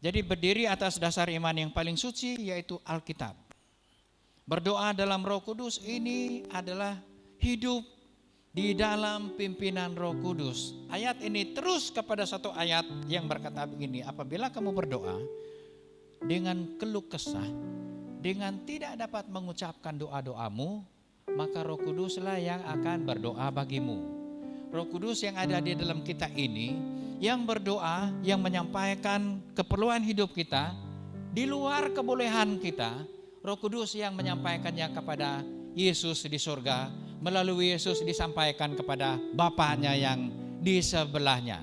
Jadi berdiri atas dasar iman yang paling suci, yaitu Alkitab. Berdoa dalam Roh Kudus ini adalah hidup di dalam pimpinan Roh Kudus. Ayat ini terus kepada satu ayat yang berkata begini, apabila kamu berdoa dengan keluh kesah, dengan tidak dapat mengucapkan doa-doamu, maka Roh Kuduslah yang akan berdoa bagimu. Roh Kudus yang ada di dalam kita ini, yang berdoa, yang menyampaikan keperluan hidup kita, di luar kebolehan kita, Roh Kudus yang menyampaikannya kepada Yesus di surga, melalui Yesus disampaikan kepada Bapaknya yang di sebelahnya.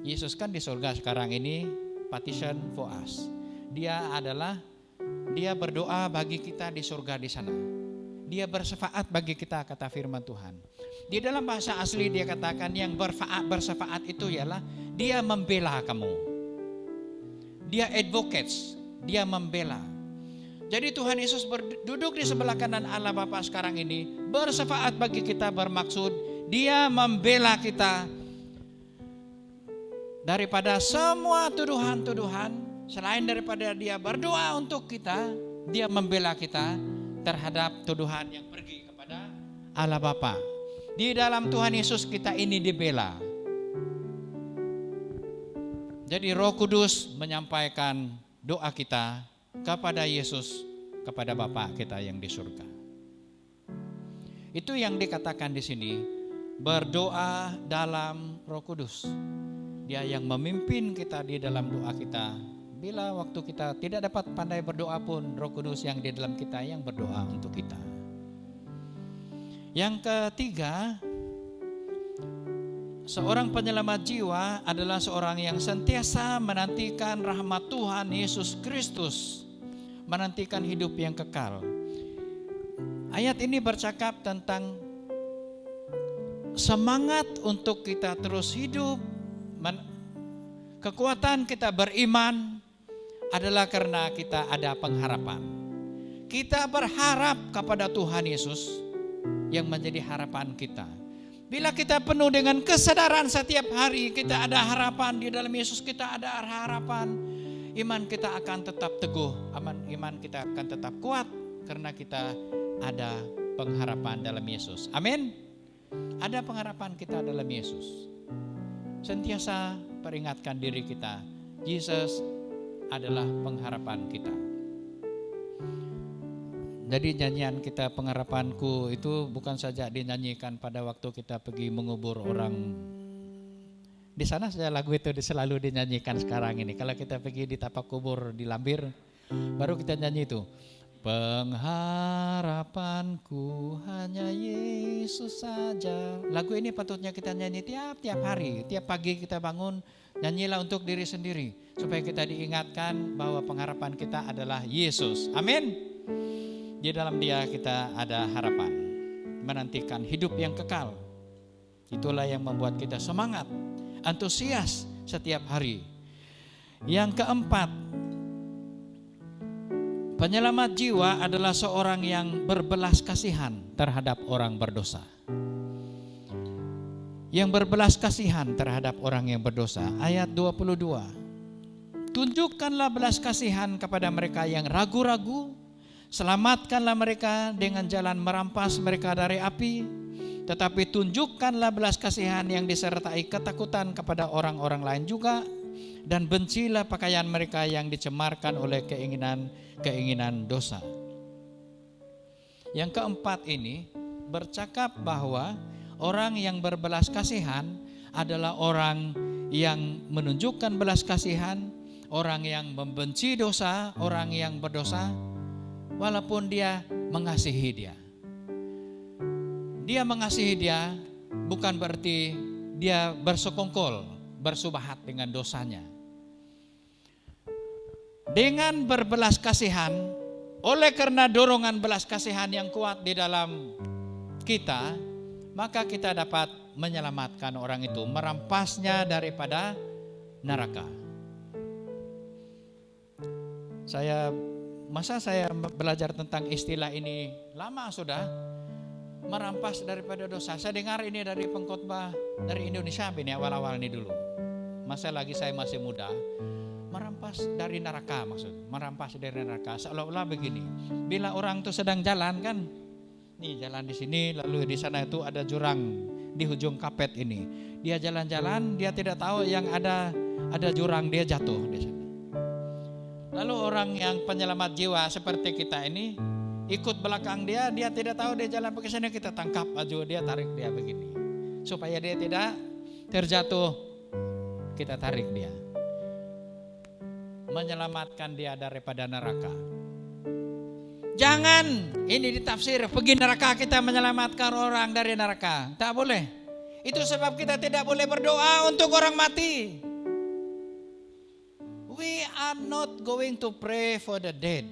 Yesus kan di surga sekarang ini, petition for us. Dia berdoa bagi kita di surga di sana. Dia bersyafaat bagi kita, kata firman Tuhan. Di dalam bahasa asli dia katakan yang bersyafaat itu ialah dia membela kamu. Dia advocates, dia membela. Jadi Tuhan Yesus duduk di sebelah kanan Allah Bapa sekarang ini, bersyafaat bagi kita, bermaksud dia membela kita daripada semua tuduhan-tuduhan. Selain daripada dia berdoa untuk kita, dia membela kita terhadap tuduhan yang pergi kepada Allah Bapa. Di dalam Tuhan Yesus kita ini dibela. Jadi Roh Kudus menyampaikan doa kita kepada Yesus, kepada Bapa kita yang di surga. Itu yang dikatakan di sini, berdoa dalam Roh Kudus. Dia yang memimpin kita di dalam doa kita. Bila waktu kita tidak dapat pandai berdoa pun, Roh Kudus yang di dalam kita yang berdoa untuk kita. Yang ketiga, seorang penyelamat jiwa adalah seorang yang sentiasa menantikan rahmat Tuhan Yesus Kristus, menantikan hidup yang kekal. Ayat ini bercakap tentang semangat untuk kita terus hidup. Kekuatan kita beriman adalah karena kita ada pengharapan. Kita berharap kepada Tuhan Yesus yang menjadi harapan kita. Bila kita penuh dengan kesadaran setiap hari kita ada harapan di dalam Yesus, kita ada harapan, iman kita akan tetap teguh, iman kita akan tetap kuat karena kita ada pengharapan dalam Yesus. Amin. Ada pengharapan kita dalam Yesus. Sentiasa peringatkan diri kita, Yesus adalah pengharapan kita. Jadi nyanyian kita pengharapanku itu bukan saja dinyanyikan pada waktu kita pergi mengubur orang. Di sana saja lagu itu selalu dinyanyikan sekarang ini. Kalau kita pergi di tapak kubur di Lambir, baru kita nyanyi itu. Pengharapanku hanya Yesus saja. Lagu ini patutnya kita nyanyi tiap hari, tiap pagi kita bangun, nyanyilah untuk diri sendiri supaya kita diingatkan bahwa pengharapan kita adalah Yesus. Amin. Di dalam Dia kita ada harapan, menantikan hidup yang kekal. Itulah yang membuat kita semangat, antusias setiap hari. Yang keempat, penyelamat jiwa adalah seorang yang berbelas kasihan terhadap orang berdosa. Yang berbelas kasihan terhadap orang yang berdosa. Ayat 22. Tunjukkanlah belas kasihan kepada mereka yang ragu-ragu. Selamatkanlah mereka dengan jalan merampas mereka dari api. Tetapi tunjukkanlah belas kasihan yang disertai ketakutan kepada orang-orang lain juga. Dan bencilah pakaian mereka yang dicemarkan oleh keinginan dosa. Yang keempat ini bercakap bahwa orang yang berbelas kasihan adalah orang yang menunjukkan belas kasihan, orang yang membenci dosa, orang yang berdosa, walaupun dia mengasihi dia. Dia mengasihi dia bukan berarti dia bersekongkol, bersubahat dengan dosanya. Dengan berbelas kasihan, oleh karena dorongan belas kasihan yang kuat di dalam kita, maka kita dapat menyelamatkan orang itu, merampasnya daripada neraka. Masa saya belajar tentang istilah ini lama sudah, merampas daripada dosa. Saya dengar ini dari pengkhotbah dari Indonesia ini awal-awal ini dulu. masa lagi saya masih muda, merampas dari neraka merampas dari neraka. Seolah-olah begini, bila orang tuh sedang jalan kan, nih jalan di sini, lalu di sana itu ada jurang di ujung kapet ini. Dia jalan-jalan, dia tidak tahu yang ada jurang, dia jatuh di sana. Lalu orang yang penyelamat jiwa seperti kita ini ikut belakang dia tidak tahu dia jalan ke sana, kita tangkap aja dia, tarik dia begini. Supaya dia tidak terjatuh, kita tarik dia. Menyelamatkan dia daripada neraka. Jangan ini ditafsir pergi neraka kita menyelamatkan orang dari neraka. Tak boleh. Itu sebab kita tidak boleh berdoa untuk orang mati. We are not going to pray for the dead.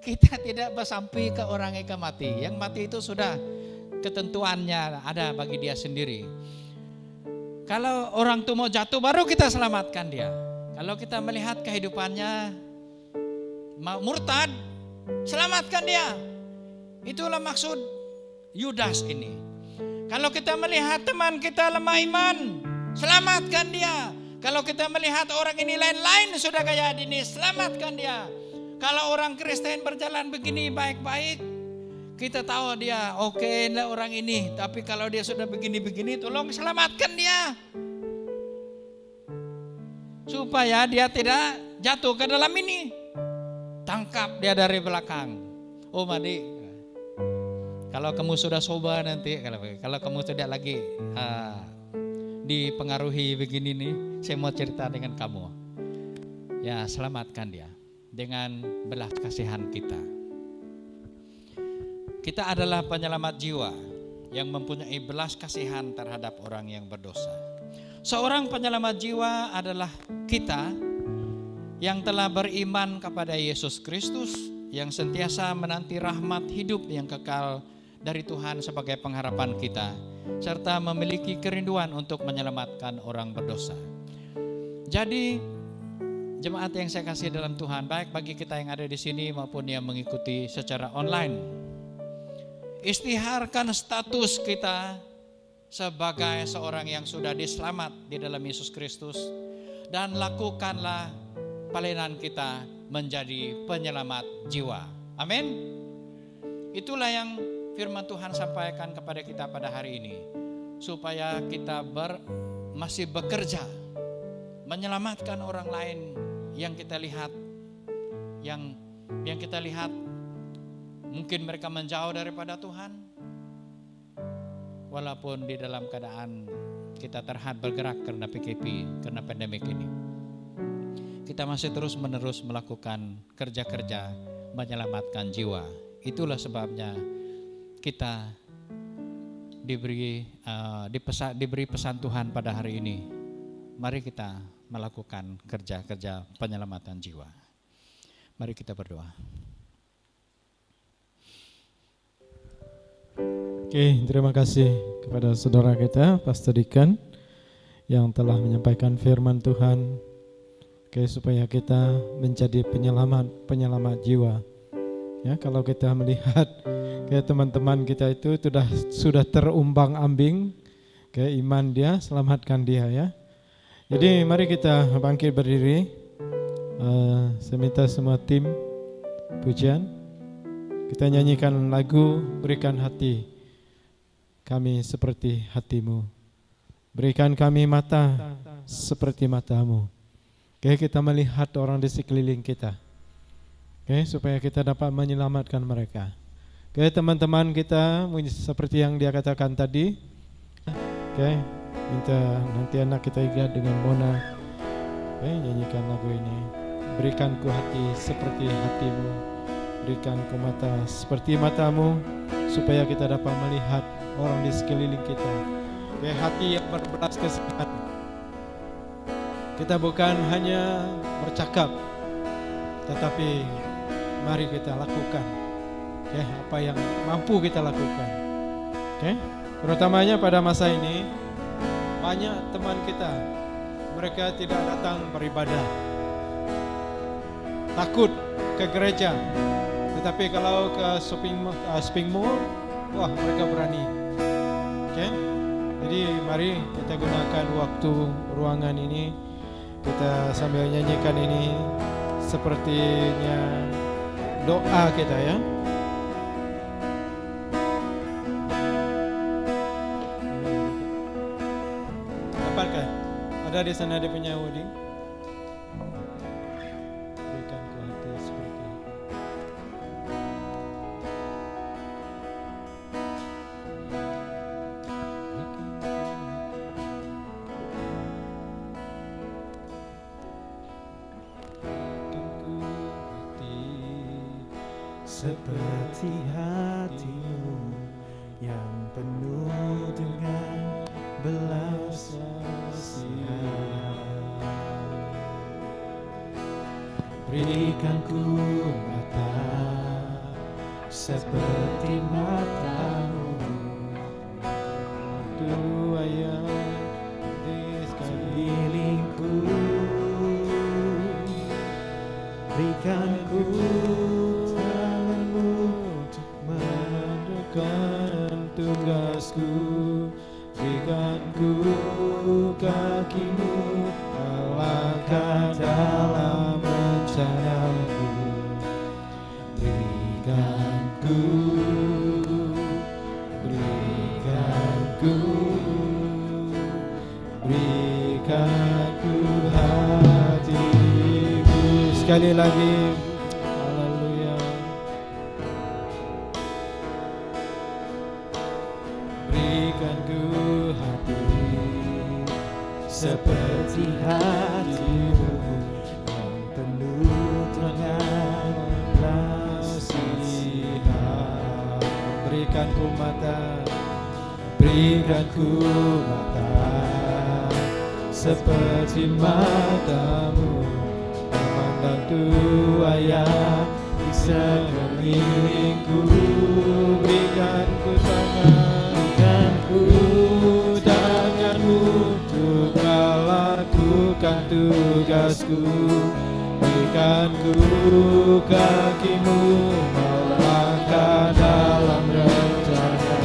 Kita tidak bersampai ke orang yang mati. Yang mati itu sudah ketentuannya ada bagi dia sendiri. Kalau orang itu mau jatuh baru kita selamatkan dia. Kalau kita melihat kehidupannya murtad, selamatkan dia. Itulah maksud Yudas ini. Kalau kita melihat teman kita lemah iman, selamatkan dia. Kalau kita melihat orang ini lain-lain sudah kayak ini, selamatkan dia. Kalau orang Kristen berjalan begini baik-baik, kita tahu dia oke lah orang ini. Tapi kalau dia sudah begini-begini, tolong selamatkan dia. Supaya dia tidak jatuh ke dalam ini. Tangkap dia dari belakang. Oh Madi, kalau kamu sudah soba nanti, kalau kamu tidak lagi dipengaruhi begini nih, saya mau cerita dengan kamu. Ya, selamatkan dia dengan belas kasihan kita. Kita adalah penyelamat jiwa yang mempunyai belas kasihan terhadap orang yang berdosa. Seorang penyelamat jiwa adalah kita yang telah beriman kepada Yesus Kristus, yang sentiasa menanti rahmat hidup yang kekal dari Tuhan sebagai pengharapan kita, serta memiliki kerinduan untuk menyelamatkan orang berdosa. Jadi jemaat yang saya kasih dalam Tuhan, baik bagi kita yang ada di sini maupun yang mengikuti secara online, istiharkan status kita sebagai seorang yang sudah diselamat di dalam Yesus Kristus, dan lakukanlah pelayanan kita menjadi penyelamat jiwa. Amin. Itulah yang firman Tuhan sampaikan kepada kita pada hari ini, supaya kita masih bekerja menyelamatkan orang lain yang kita lihat, yang kita lihat mungkin mereka menjauh daripada Tuhan, walaupun di dalam keadaan kita terhambat bergerak karena PKP, karena pandemik ini. Kita masih terus menerus melakukan kerja-kerja menyelamatkan jiwa. Itulah sebabnya kita diberi pesan Tuhan pada hari ini. Mari kita melakukan kerja-kerja penyelamatan jiwa. Mari kita berdoa. Oke, terima kasih kepada saudara kita, Pastor Dikan, yang telah menyampaikan firman Tuhan. Oke, supaya kita menjadi penyelamat jiwa. Ya, kalau kita melihat kayak teman-teman kita itu sudah terumbang-ambing, kayak iman dia, selamatkan dia ya. Jadi mari kita bangkit berdiri. Saya minta semua tim pujian, kita nyanyikan lagu Berikan Hati Kami Seperti Hatimu. Berikan kami mata seperti matamu. Oke, kita melihat orang di sekeliling kita. Oke, supaya kita dapat menyelamatkan mereka. Oke, teman-teman kita seperti yang dia katakan tadi. Oke, minta nanti anak kita ingat dengan Mona. Oke, nyanyikan lagu ini. Berikanku hati seperti hatimu, berikanku mata seperti matamu, supaya kita dapat melihat orang di sekeliling kita. Oke, hati yang berbelas kasihan. Kita bukan hanya bercakap, tetapi mari kita lakukan apa yang mampu kita lakukan. Terutamanya pada masa ini, banyak teman kita, mereka tidak datang beribadah, takut ke gereja, tetapi kalau ke shopping mall, wah mereka berani. Jadi mari kita gunakan waktu ruangan ini, kita sambil nyanyikan ini sepertinya doa kita ya. Apakah ada di sana dia punya Udi? Berikan ku hati seperti itu. Seperti hatimu yang penuh dengan belas kasihan. Berikan ku mata seperti matamu, Tua yang di sekelilingku. Berikan ku tanganmu untuk menunjukkan tugasku, berikan ku kakimu melangkah dalam rencanamu. Berikan ku hatiku. Sekali lagi, haleluya. Berikan ku hati seperti hatimu yang penuh dengan kasihan. Berikan ku mata, Berikan ku mata seperti matamu, memandang tua yang di sekelilingku. berikan ku tanganmu untuk melakukan tugasku. Berikan ku kakimu melangkah dalam rencana.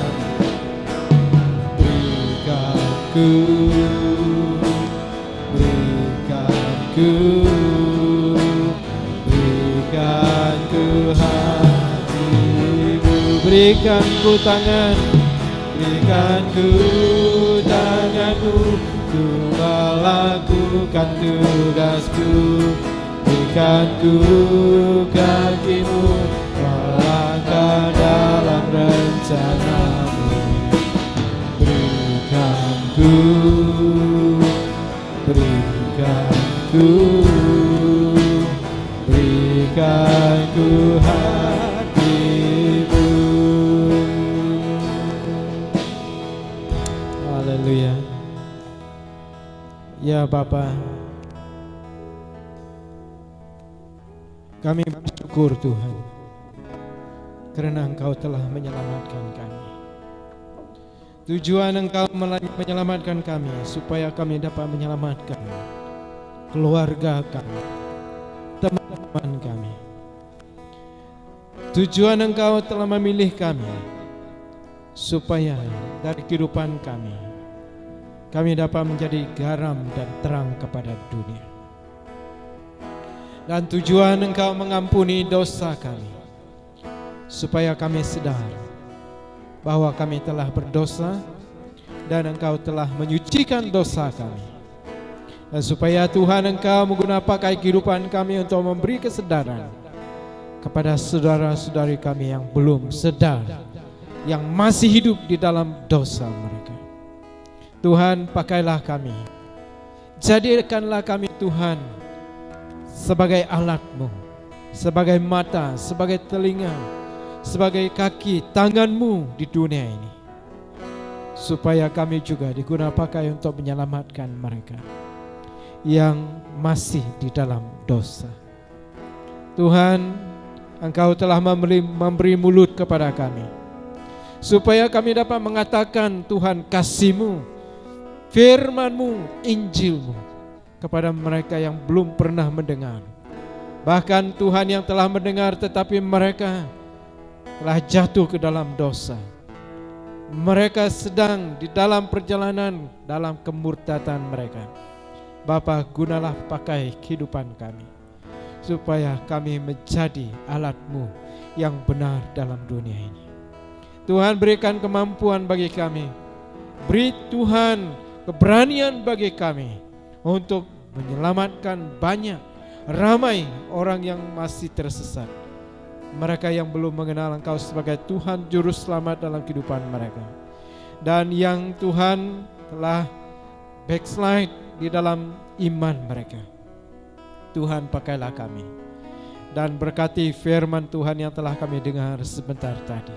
Berikan ku hatiku. Berikan ku tangan, berikan ku tanganmu untuk melakukan tugasku. Berikan ku kakimu melangkah dalam rencanamu. Berikan ku hatimu. Haleluya. Ya Bapa, kami bersyukur Tuhan karena Engkau telah menyelamatkan kami. Tujuan Engkau menyelamatkan kami supaya kami dapat menyelamatkan keluarga kami, teman-teman kami. Tujuan Engkau telah memilih kami supaya dari kehidupan kami dapat menjadi garam dan terang kepada dunia. Dan tujuan Engkau mengampuni dosa kami supaya kami sadar bahwa kami telah berdosa dan Engkau telah menyucikan dosa kami. Dan supaya Tuhan Engkau menggunakan pakai kehidupan kami untuk memberi kesadaran kepada saudara-saudari kami yang belum sadar, yang masih hidup di dalam dosa mereka. Tuhan, pakailah kami, jadikanlah kami Tuhan sebagai alat-Mu, sebagai mata, sebagai telinga, sebagai kaki, tangan-Mu di dunia ini, supaya kami juga digunakan pakai untuk menyelamatkan mereka yang masih di dalam dosa. Tuhan, Engkau telah memberi mulut kepada kami, supaya kami dapat mengatakan Tuhan kasih-Mu, firman-Mu, Injil-Mu kepada mereka yang belum pernah mendengar. Bahkan Tuhan yang telah mendengar tetapi mereka telah jatuh ke dalam dosa. mereka sedang di dalam perjalanan dalam kemurtatan mereka. Bapa, gunalah pakai kehidupan kami, supaya kami menjadi alat-Mu yang benar dalam dunia ini. Tuhan, berikan kemampuan bagi kami. Beri Tuhan keberanian bagi kami untuk menyelamatkan ramai orang yang masih tersesat. Mereka yang belum mengenal Engkau sebagai Tuhan Juru Selamat dalam kehidupan mereka. Dan yang Tuhan telah backslide di dalam iman mereka. Tuhan, pakailah kami. Dan berkati firman Tuhan yang telah kami dengar sebentar tadi.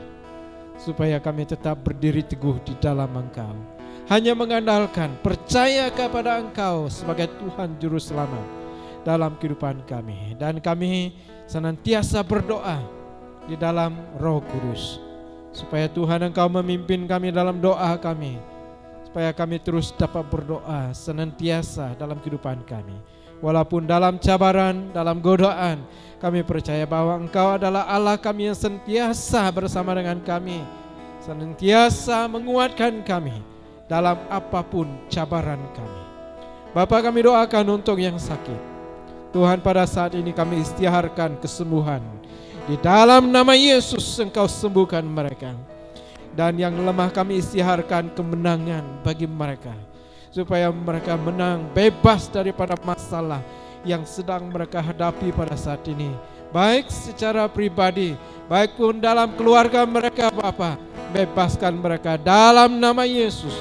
Supaya kami tetap berdiri teguh di dalam Engkau. Hanya mengandalkan, percaya kepada Engkau sebagai Tuhan Juru Selamat dalam kehidupan kami. Dan kami senantiasa berdoa di dalam Roh Kudus, supaya Tuhan Engkau memimpin kami dalam doa kami, supaya kami terus dapat berdoa senantiasa dalam kehidupan kami. Walaupun dalam cabaran, dalam godaan, kami percaya bahwa Engkau adalah Allah kami yang senantiasa bersama dengan kami, senantiasa menguatkan kami dalam apapun cabaran kami. Bapa, kami doakan untuk yang sakit. Tuhan, pada saat ini kami istiharkan kesembuhan. Di dalam nama Yesus Engkau sembuhkan mereka. Dan yang lemah kami istiharkan kemenangan bagi mereka, supaya mereka menang bebas daripada masalah yang sedang mereka hadapi pada saat ini. Baik secara pribadi, baik pun dalam keluarga mereka. Bapa, bebaskan mereka dalam nama Yesus.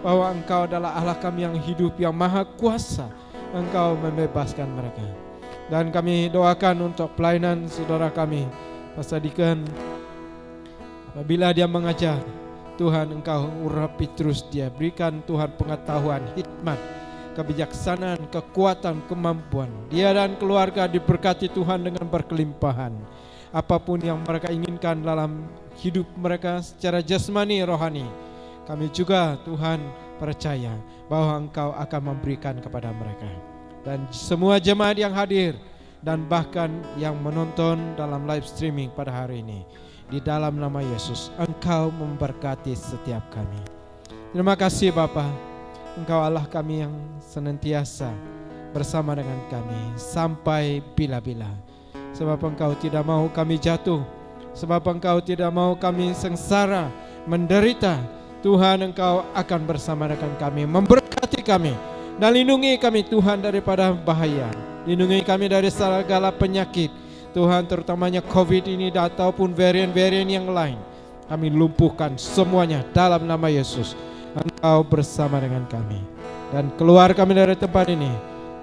Bahwa Engkau adalah Allah kami yang hidup, yang maha kuasa. Engkau membebaskan mereka. Dan kami doakan untuk pelayanan saudara kami, Pastor Deacon. Apabila dia mengajar, Tuhan Engkau urapi terus dia. Berikan Tuhan pengetahuan, hikmat, kebijaksanaan, kekuatan, kemampuan. Dia dan keluarga diberkati Tuhan dengan berkelimpahan. Apapun yang mereka inginkan dalam hidup mereka secara jasmani, rohani, kami juga Tuhan percaya bahwa Engkau akan memberikan kepada mereka. Dan semua jemaat yang hadir dan bahkan yang menonton dalam live streaming pada hari ini, di dalam nama Yesus Engkau memberkati setiap kami. Terima kasih Bapa, Engkau Allah kami yang senantiasa bersama dengan kami sampai bila-bila. Sebab Engkau tidak mau kami jatuh, sebab Engkau tidak mau kami sengsara, menderita. Tuhan, Engkau akan bersama dengan kami, memberkati kami, dan lindungi kami Tuhan daripada bahaya. Lindungi kami dari segala penyakit Tuhan, terutamanya COVID ini ataupun varian-varian yang lain. Kami lumpuhkan semuanya dalam nama Yesus. Engkau bersama dengan kami. Dan keluar kami dari tempat ini,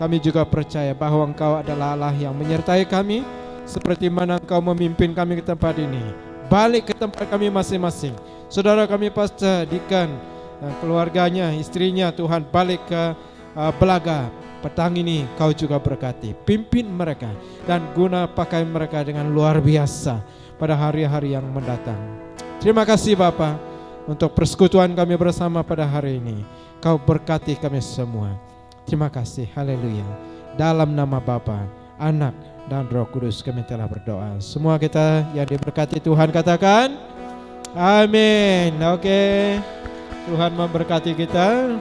kami juga percaya bahwa Engkau adalah Allah yang menyertai kami, seperti mana Engkau memimpin kami ke tempat ini. Balik ke tempat kami masing-masing. Saudara kami Pastor Deacon dan keluarganya, istrinya, Tuhan balik ke Belaga petang ini. Kau juga berkati, pimpin mereka dan guna pakai mereka dengan luar biasa pada hari-hari yang mendatang. Terima kasih Bapa untuk persekutuan kami bersama pada hari ini. Kau berkati kami semua. Terima kasih, haleluya. Dalam nama Bapa, Anak dan Roh Kudus kami telah berdoa. Semua kita yang diberkati Tuhan katakan amin. Oke. Tuhan memberkati kita.